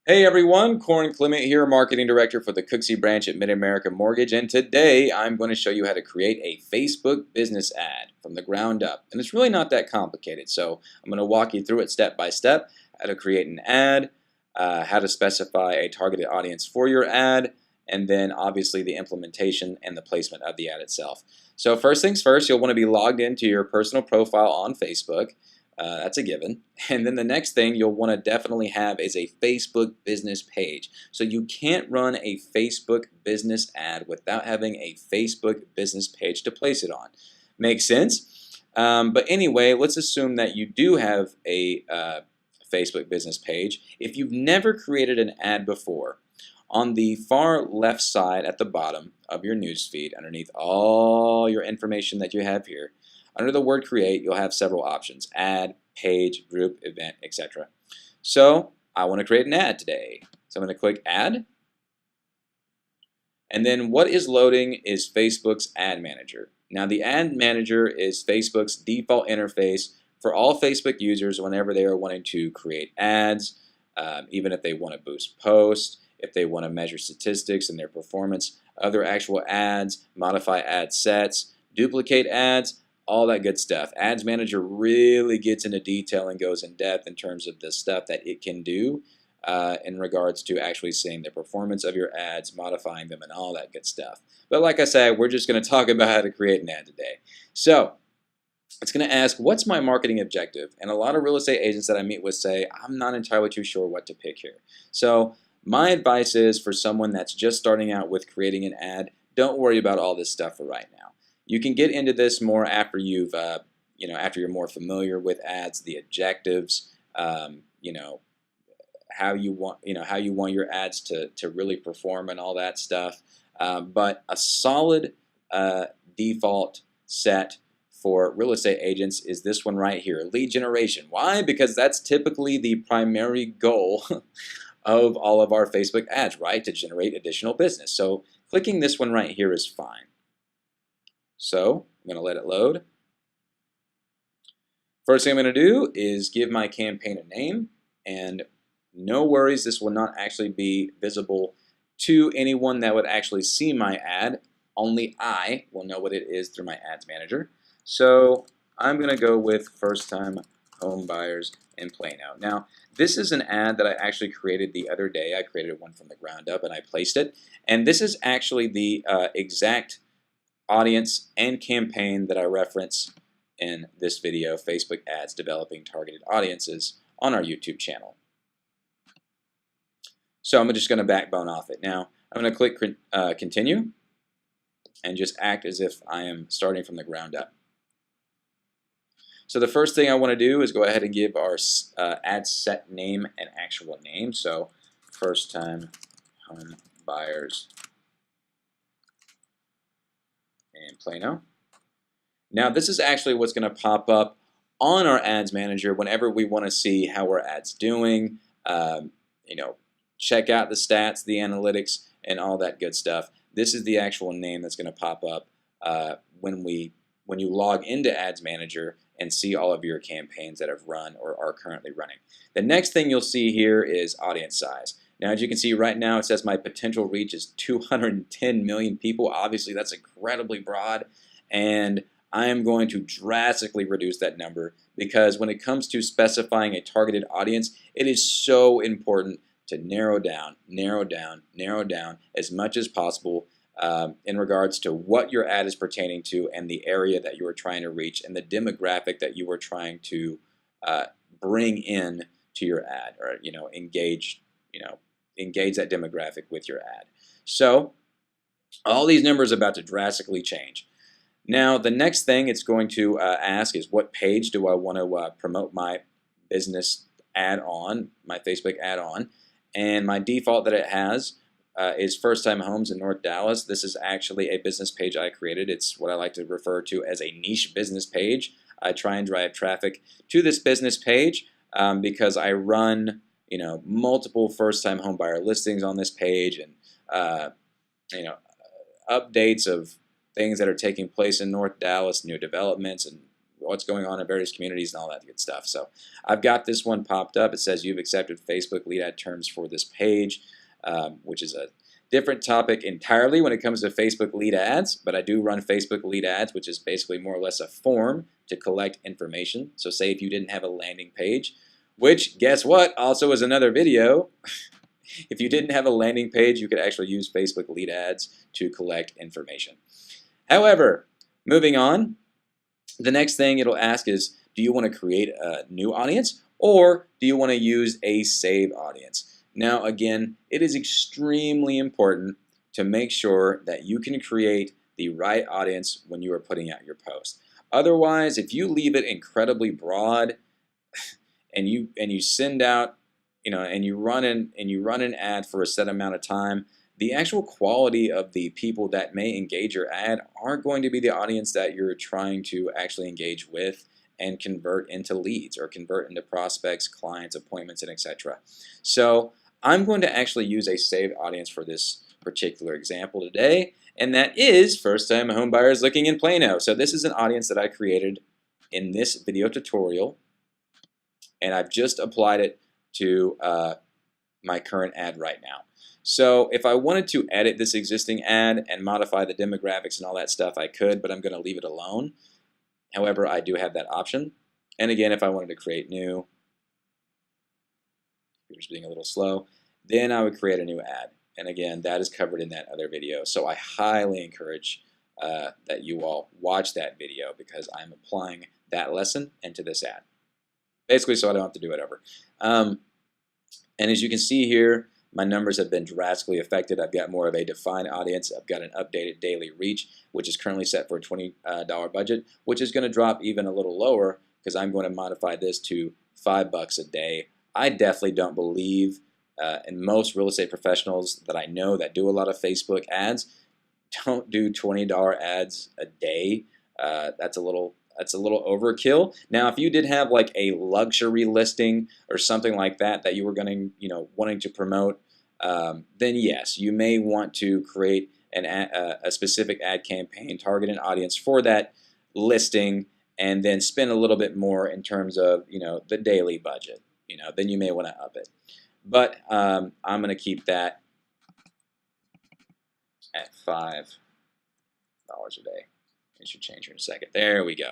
Hey everyone, Corin Clement here, Marketing Director for the Cooksey branch at Mid-America Mortgage, and today I'm going to show you how to create a Facebook business ad from the ground up. And it's really not that complicated, so I'm going to walk you through it step by step, how to create an ad, how to specify a targeted audience for your ad, and then obviously the implementation and the placement of the ad itself. So first things first, you'll want to be logged into your personal profile on Facebook. That's a given. And then the next thing you'll want to definitely have is a Facebook business page. So you can't run a Facebook business ad without having a Facebook business page to place it on. Makes sense? But anyway, let's assume that you do have a Facebook business page. If you've never created an ad before, on the far left side at the bottom of your newsfeed, underneath all your information that you have here, under the word create, you'll have several options: ad, page, group, event, etc. So I want to create an ad today. So I'm going to click add. And then what is loading is Facebook's ad manager. Now the ad manager is Facebook's default interface for all Facebook users whenever they are wanting to create ads, even if they want to boost posts, if they want to measure statistics and their performance of their actual ads, modify ad sets, duplicate ads, all that good stuff. Ads Manager really gets into detail and goes in depth in terms of the stuff that it can do in regards to actually seeing the performance of your ads, modifying them, and all that good stuff. But like I said, we're just going to talk about how to create an ad today. So it's going to ask, what's my marketing objective? And a lot of real estate agents that I meet with say, I'm not entirely too sure what to pick here. So my advice is, for someone that's just starting out with creating an ad, don't worry about all this stuff for right now. You can get into this more after you've, after you're more familiar with ads, the objectives, how you want your ads to really perform and all that stuff. But a solid default set for real estate agents is this one right here: lead generation. Why? Because that's typically the primary goal of all of our Facebook ads, right? To generate additional business. So clicking this one right here is fine. So I'm going to let it load. First thing I'm going to do is give my campaign a name, and no worries, this will not actually be visible to anyone that would actually see my ad. Only I will know what it is through my ads manager. So I'm going to go with first time home buyers in Plano. Now, this is an ad that I actually created the other day. I created one from the ground up and I placed it. And this is actually the exact audience and campaign that I reference in this video: Facebook ads, developing targeted audiences, on our YouTube channel. So I'm just going to backbone off it. Now I'm going to click continue and just act as if I am starting from the ground up. So the first thing I want to do is go ahead and give our ad set name an actual name. So first time home buyers in Plano. Now this is actually what's going to pop up on our ads manager whenever we want to see how our ad's doing, check out the stats, the analytics, and all that good stuff. This is the actual name that's going to pop up when you log into Ads Manager and see all of your campaigns that have run or are currently running. The next thing you'll see here is audience size. Now, as you can see right now, it says my potential reach is 210 million people. Obviously, that's incredibly broad, and I am going to drastically reduce that number, because when it comes to specifying a targeted audience, it is so important to narrow down as much as possible in regards to what your ad is pertaining to, and the area that you are trying to reach, and the demographic that you are trying to bring in to your ad, or engage that demographic with your ad. So all these numbers are about to drastically change. Now the next thing it's going to ask is, what page do I want to promote my business ad on, my Facebook ad on? And my default that it has is First Time Homes in North Dallas. This is actually a business page I created. It's what I like to refer to as a niche business page. I try and drive traffic to this business page because I run multiple first-time home buyer listings on this page, and updates of things that are taking place in North Dallas, new developments, and what's going on in various communities and all that good stuff. So I've got this one popped up. It says you've accepted Facebook lead ad terms for this page, which is a different topic entirely when it comes to Facebook lead ads, but I do run Facebook lead ads, which is basically more or less a form to collect information. So say if you didn't have a landing page, which guess what, also is another video. If you didn't have a landing page, you could actually use Facebook lead ads to collect information. However, moving on, the next thing it'll ask is, do you want to create a new audience or do you want to use a save audience? Now again, it is extremely important to make sure that you can create the right audience when you are putting out your post. Otherwise, if you leave it incredibly broad and you send out, and you run an ad for a set amount of time, the actual quality of the people that may engage your ad aren't going to be the audience that you're trying to actually engage with and convert into leads or convert into prospects, clients, appointments, and etc. So I'm going to actually use a saved audience for this particular example today, and that is first-time home buyers looking in Plano. So this is an audience that I created in this video tutorial, and I've just applied it to my current ad right now. So if I wanted to edit this existing ad and modify the demographics and all that stuff, I could, but I'm going to leave it alone. However, I do have that option. And again, if I wanted to create new, computer's being a little slow, then I would create a new ad. And again, that is covered in that other video. So I highly encourage that you all watch that video because I'm applying that lesson into this ad. Basically, so I don't have to do it over. And as you can see here, my numbers have been drastically affected. I've got more of a defined audience. I've got an updated daily reach, which is currently set for a $20 budget, which is going to drop even a little lower because I'm going to modify this to $5 a day. I definitely don't believe, and most real estate professionals that I know that do a lot of Facebook ads don't do $20 ads a day. That's a little overkill. Now, if you did have like a luxury listing or something like that that you were going to, wanting to promote, then yes, you may want to create a specific ad campaign, target an audience for that listing, and then spend a little bit more in terms of, the daily budget. Then you may want to up it. But I'm going to keep that at $5 a day. It should change here in a second. There we go.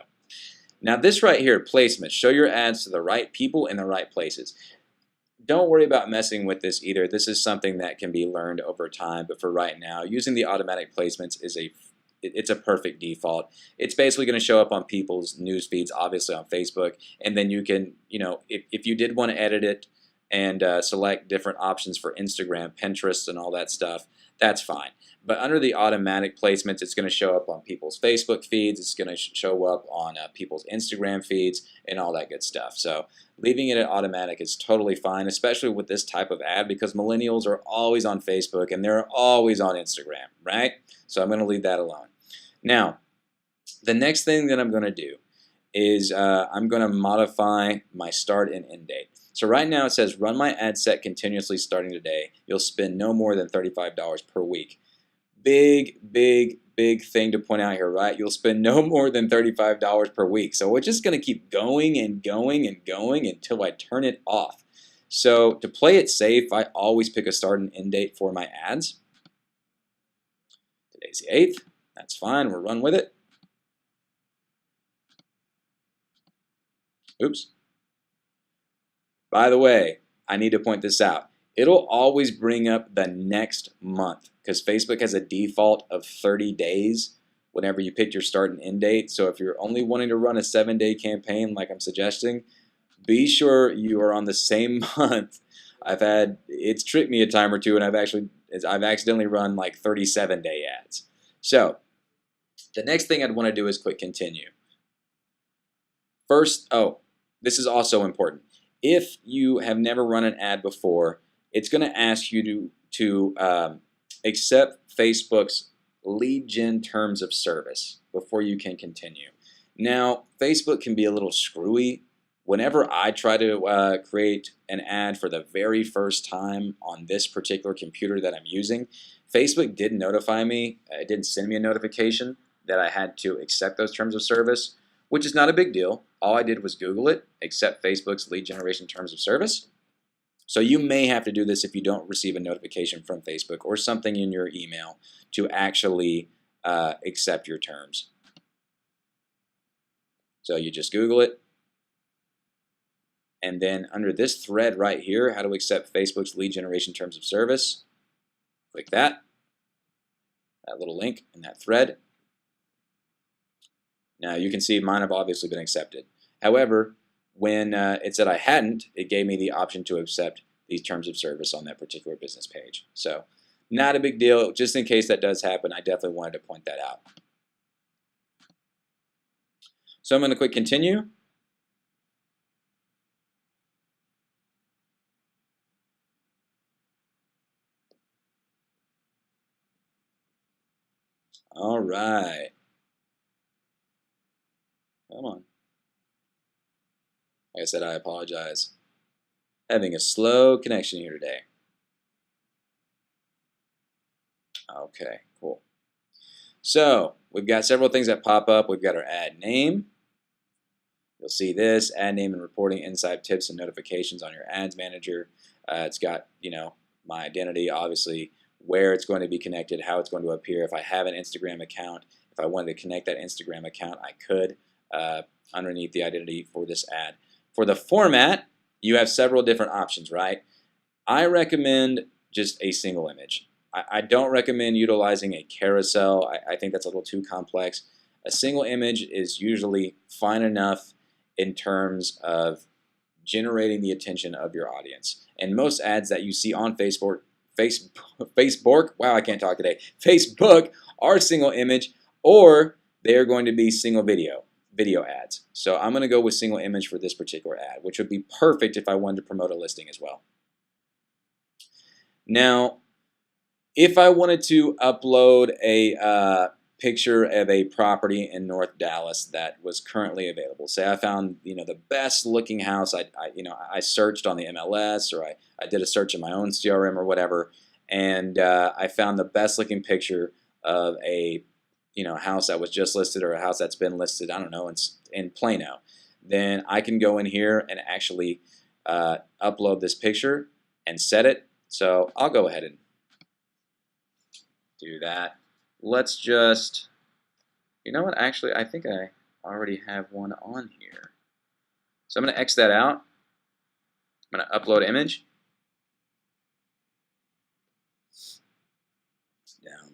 Now this right here, placement. Show your ads to the right people in the right places. Don't worry about messing with this either. This is something that can be learned over time, but for right now, using the automatic placements is it's a perfect default. It's basically going to show up on people's news feeds, obviously on Facebook, and then you can, if you did want to edit it and select different options for Instagram, Pinterest, and all that stuff, that's fine. But under the automatic placements, it's going to show up on people's Facebook feeds, it's going to show up on people's Instagram feeds, and all that good stuff. So leaving it at automatic is totally fine, especially with this type of ad, because millennials are always on Facebook and they're always on Instagram, right? So I'm going to leave that alone. Now, the next thing that I'm going to do is I'm going to modify my start and end date. So right now it says run my ad set continuously starting today. You'll spend no more than $35 per week. Big thing to point out here, right? You'll spend no more than $35 per week. So we're just going to keep going and going and going until I turn it off. So to play it safe, I always pick a start and end date for my ads. Today's the 8th. That's fine. We'll run with it. Oops. By the way, I need to point this out. It'll always bring up the next month because Facebook has a default of 30 days whenever you pick your start and end date. So if you're only wanting to run a 7-day campaign like I'm suggesting, be sure you are on the same month. It's tricked me a time or two, and I've accidentally run like 37-day ads. So the next thing I'd want to do is click continue. First, this is also important. If you have never run an ad before, it's going to ask you to accept Facebook's lead gen terms of service before you can continue. Now, Facebook can be a little screwy. Whenever I try to create an ad for the very first time on this particular computer that I'm using, Facebook did notify me. It didn't send me a notification that I had to accept those terms of service. which is not a big deal. All I did was Google it, accept Facebook's lead generation terms of service. So you may have to do this if you don't receive a notification from Facebook or something in your email to actually accept your terms. So you just Google it. And then under this thread right here, how to accept Facebook's lead generation terms of service, click that little link in that thread. Now you can see mine have obviously been accepted. However, when it said I hadn't, it gave me the option to accept these terms of service on that particular business page. So not a big deal. Just in case that does happen, I definitely wanted to point that out. So I'm going to click continue. All right. Come on. Like I said, I apologize. Having a slow connection here today. Okay, cool. So we've got several things that pop up. We've got our ad name. You'll see this, ad name and reporting inside tips and notifications on your ads manager. It's got, my identity, obviously, where it's going to be connected, how it's going to appear. If I have an Instagram account, if I wanted to connect that Instagram account, I could underneath the identity for this ad. For the format, you have several different options, right? I recommend just a single image. I don't recommend utilizing a carousel. I think that's a little too complex. A single image is usually fine enough in terms of generating the attention of your audience. And most ads that you see on Facebook, wow, I can't talk today, Facebook are single image, or they're going to be single video ads. So I'm going to go with single image for this particular ad, which would be perfect if I wanted to promote a listing as well. Now, if I wanted to upload a picture of a property in North Dallas that was currently available, say I found the best looking house, I searched on the MLS, or I did a search in my own CRM or whatever, and I found the best looking picture of a house that was just listed, or a house that's been listed, I don't know, in Plano. Then I can go in here and actually upload this picture and set it. So I'll go ahead and do that. Let's just, actually, I think I already have one on here. So I'm going to X that out. I'm going to upload image.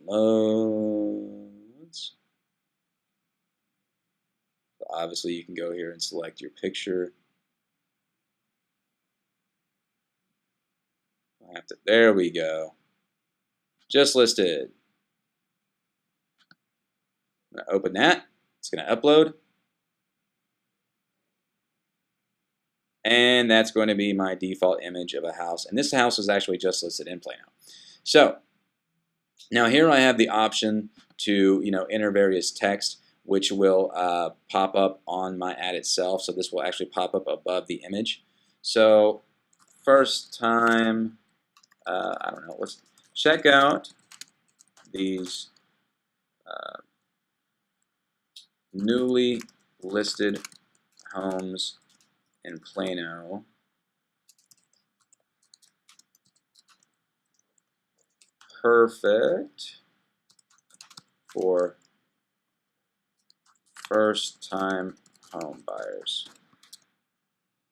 Downloads. So obviously, you can go here and select your picture. There we go. Just listed. I'm going to open that. It's going to upload. And that's going to be my default image of a house. And this house is actually just listed in Plano. So now here I have the option to enter various text, which will pop up on my ad itself. So this will actually pop up above the image. So first time, I don't know, let's check out these newly listed homes in Plano. Perfect for first-time home buyers.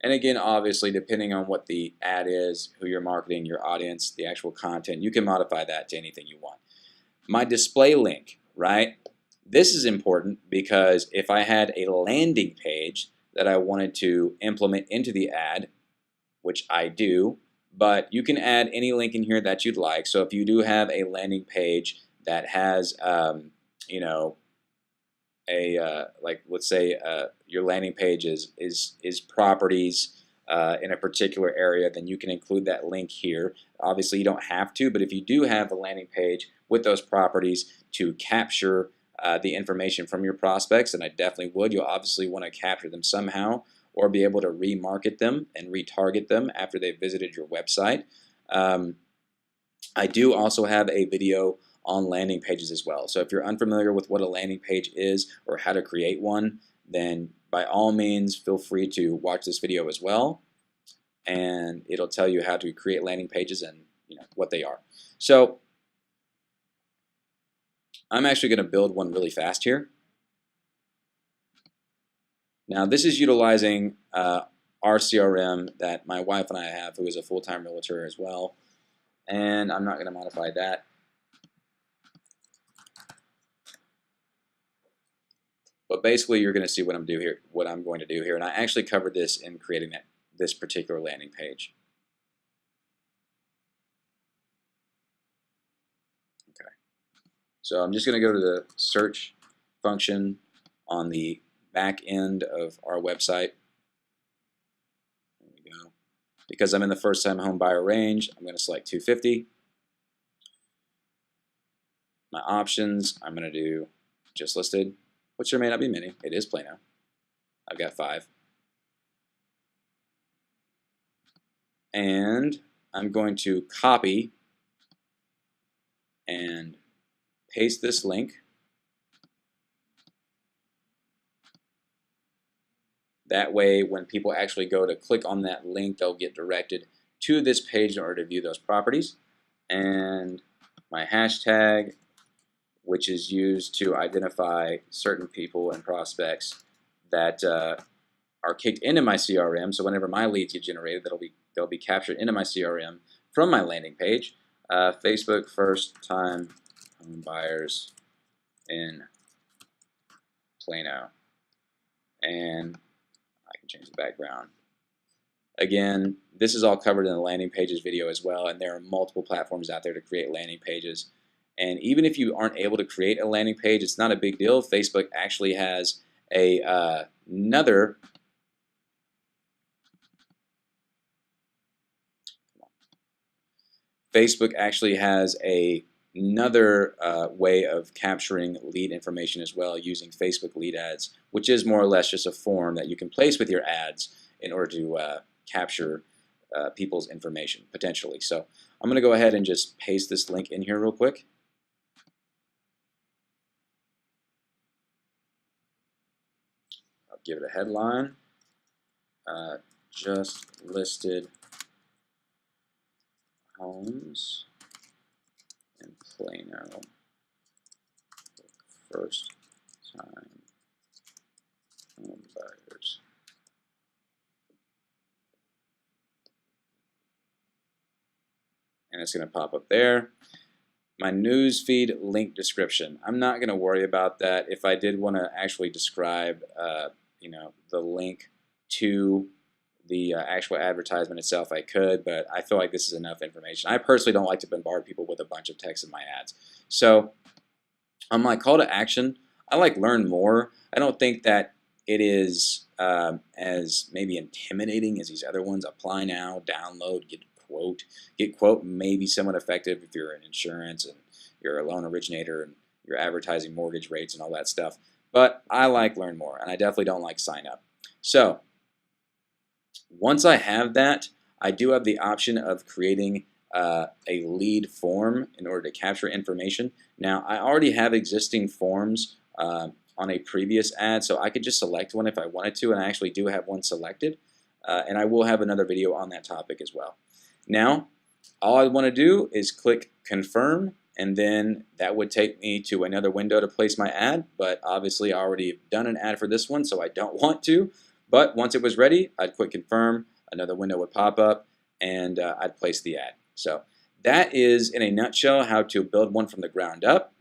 And again, obviously, depending on what the ad is, who you're marketing, your audience, the actual content, you can modify that to anything you want. My display link, right? This is important because if I had a landing page that I wanted to implement into the ad, which I do, but you can add any link in here that you'd like. So if you do have a landing page that has, like let's say your landing page is properties in a particular area, then you can include that link here. Obviously, you don't have to, but if you do have a landing page with those properties to capture the information from your prospects, and I definitely would. You'll obviously want to capture them somehow, or be able to remarket them and retarget them after they've visited your website. I do also have a video on landing pages as well. So if you're unfamiliar with what a landing page is or how to create one, then by all means feel free to watch this video as well, and it'll tell you how to create landing pages and what they are. So I'm actually going to build one really fast here. Now this is utilizing our CRM that my wife and I have, who is a full-time realtor as well, and I'm not going to modify that. But basically, you're going to see what I'm going to do here, and I actually covered this in creating this particular landing page. Okay, so I'm just going to go to the search function on the back end of our website. There we go. Because I'm in the first-time home buyer range, I'm going to select 250. My options, I'm going to do just listed, which there may not be many. It is Plano. I've got 5. And I'm going to copy and paste this link. That way, when people actually go to click on that link, they'll get directed to this page in order to view those properties. And my hashtag, which is used to identify certain people and prospects that are kicked into my CRM. So whenever my leads get generated, they'll be captured into my CRM from my landing page. Facebook first-time home buyers in Plano, and I can change the background. Again, this is all covered in the landing pages video as well, and there are multiple platforms out there to create landing pages. And even if you aren't able to create a landing page, it's not a big deal. Facebook actually has another way of capturing lead information as well, using Facebook lead ads, which is more or less just a form that you can place with your ads in order to capture people's information potentially. So I'm going to go ahead and just paste this link in here real quick. I'll give it a headline. Just listed homes in Plano, first time home buyers. And it's going to pop up there. My newsfeed link description. I'm not going to worry about that. If I did want to actually describe, the link to the actual advertisement itself, I could, but I feel like this is enough information. I personally don't like to bombard people with a bunch of text in my ads. So on my call to action, I like learn more. I don't think that it is as maybe intimidating as these other ones. Apply now, download, get quote. Get quote may be somewhat effective if you're in insurance and you're a loan originator and you're advertising mortgage rates and all that stuff. But I like learn more, and I definitely don't like sign up. So once I have that, I do have the option of creating a lead form in order to capture information. Now, I already have existing forms on a previous ad, so I could just select one if I wanted to, and I actually do have one selected, and I will have another video on that topic as well. Now, all I want to do is click confirm, and then that would take me to another window to place my ad, but obviously I already have done an ad for this one, so I don't want to. But once it was ready, I'd click confirm, another window would pop up, and I'd place the ad. So that is, in a nutshell, how to build one from the ground up.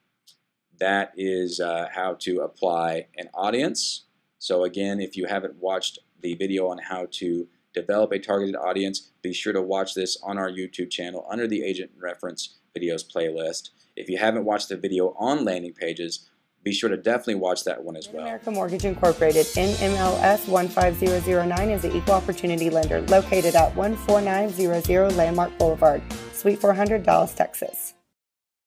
That is how to apply an audience. So again, if you haven't watched the video on how to develop a targeted audience, be sure to watch this on our YouTube channel under the Agent Reference Videos playlist. If you haven't watched the video on landing pages, be sure to definitely watch that one as well. America Mortgage Incorporated, NMLS 15009, is the equal opportunity lender located at 14900 Landmark Boulevard, Suite 400, Dallas, Texas.